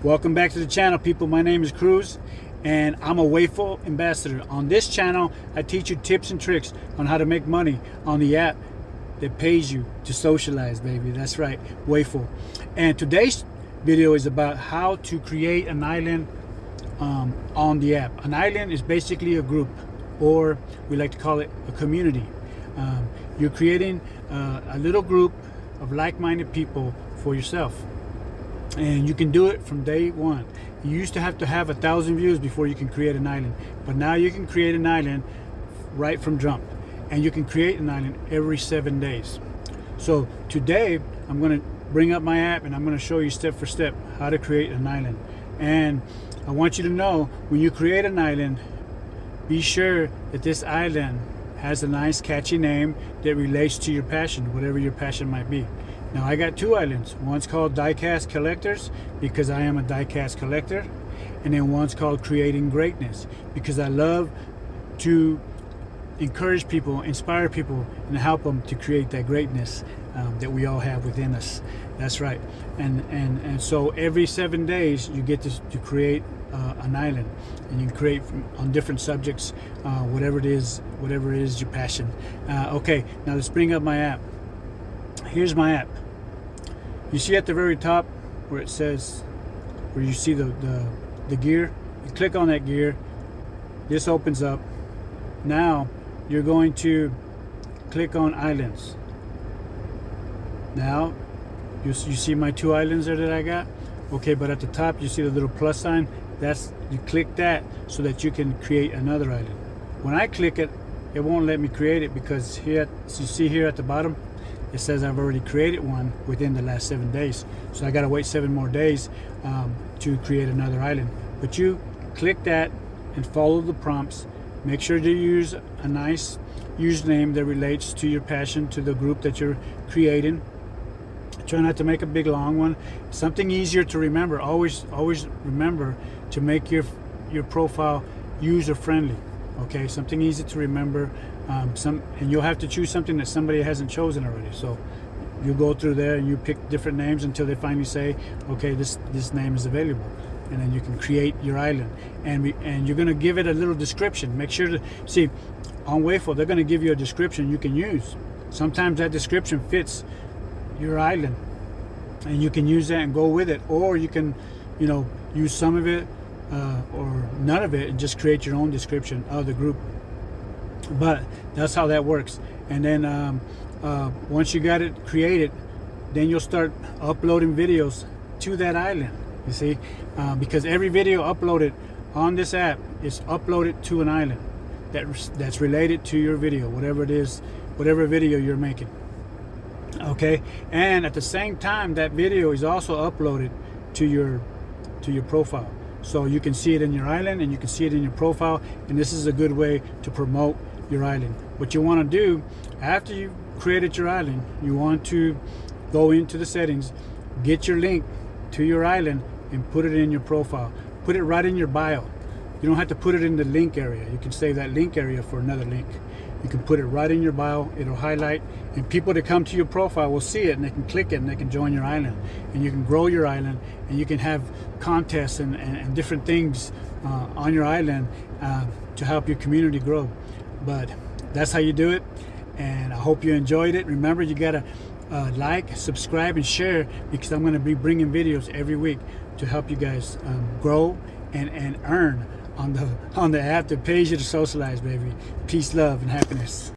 Welcome back to the channel, people. My name is Cruz and I'm a Waveful ambassador. On this channel, I teach you tips and tricks on how to make money on the app that pays you to socialize, baby. That's right, Waveful. And today's video is about how to create an island on the app. An island is basically a group, or we like to call it a community. You're creating a little group of like-minded people for yourself. And you can do it from day one. You used to have 1,000 views before you can create an island, but now you can create an island right from jump, and you can create an island every 7 days. So today I'm going to bring up my app and I'm going to show you step for step how to create an island. And I want you to know, when you create an island, be sure that this island has a nice catchy name that relates to your passion, whatever your passion might be. Now I got two islands. One's called Diecast Collectors because I am a diecast collector, and then one's called Creating Greatness because I love to encourage people, inspire people, and help them to create that greatness that we all have within us. That's right. And so every 7 days you get to create an island, and you can create on different subjects, whatever it is your passion. Okay, now let's bring up my app. Here's my app. You see at the very top where it says, where you see the gear, you click on that gear, this opens up. Now you're going to click on islands. Now you see my two islands there that I got. Okay, but at the top you see the little plus sign. You click that so that you can create another island. When I click it, it won't let me create it because here, so you see here at the bottom, it says I've already created one within the last 7 days. So I got to wait 7 more days to create another island. But you click that and follow the prompts. Make sure to use a nice username that relates to your passion, to the group that you're creating. Try not to make a big long one. Something easier to remember. Always remember to make your profile user friendly. Okay, something easy to remember. And you'll have to choose something that somebody hasn't chosen already. So you go through there and you pick different names until they finally say, okay, this name is available, and then you can create your island. And you're going to give it a little description. Make sure to see on Waveful, they're going to give you a description you can use. Sometimes that description fits your island, and you can use that and go with it, or you can, use some of it or none of it and just create your own description of the group. But that's how that works. And then once you got it created, then you'll start uploading videos to that island, you see, because every video uploaded on this app is uploaded to an island that's related to your video, whatever it is, whatever video you're making. Okay, and at the same time that video is also uploaded to your profile, so you can see it in your island and you can see it in your profile. And this is a good way to promote your island. What you want to do after you created your island, you want to go into the settings, get your link to your island and put it in your profile. Put it right in your bio. You don't have to put it in the link area. You can save that link area for another link. You can put it right in your bio. It'll highlight, and people that come to your profile will see it, and they can click it and they can join your island, and you can grow your island, and you can have contests and different things on your island to help your community grow. But that's how you do it, and I hope you enjoyed it. Remember, you gotta like, subscribe, and share, because I'm going to be bringing videos every week to help you guys grow and earn on the app that pays you to socialize, baby. Peace, love, and happiness.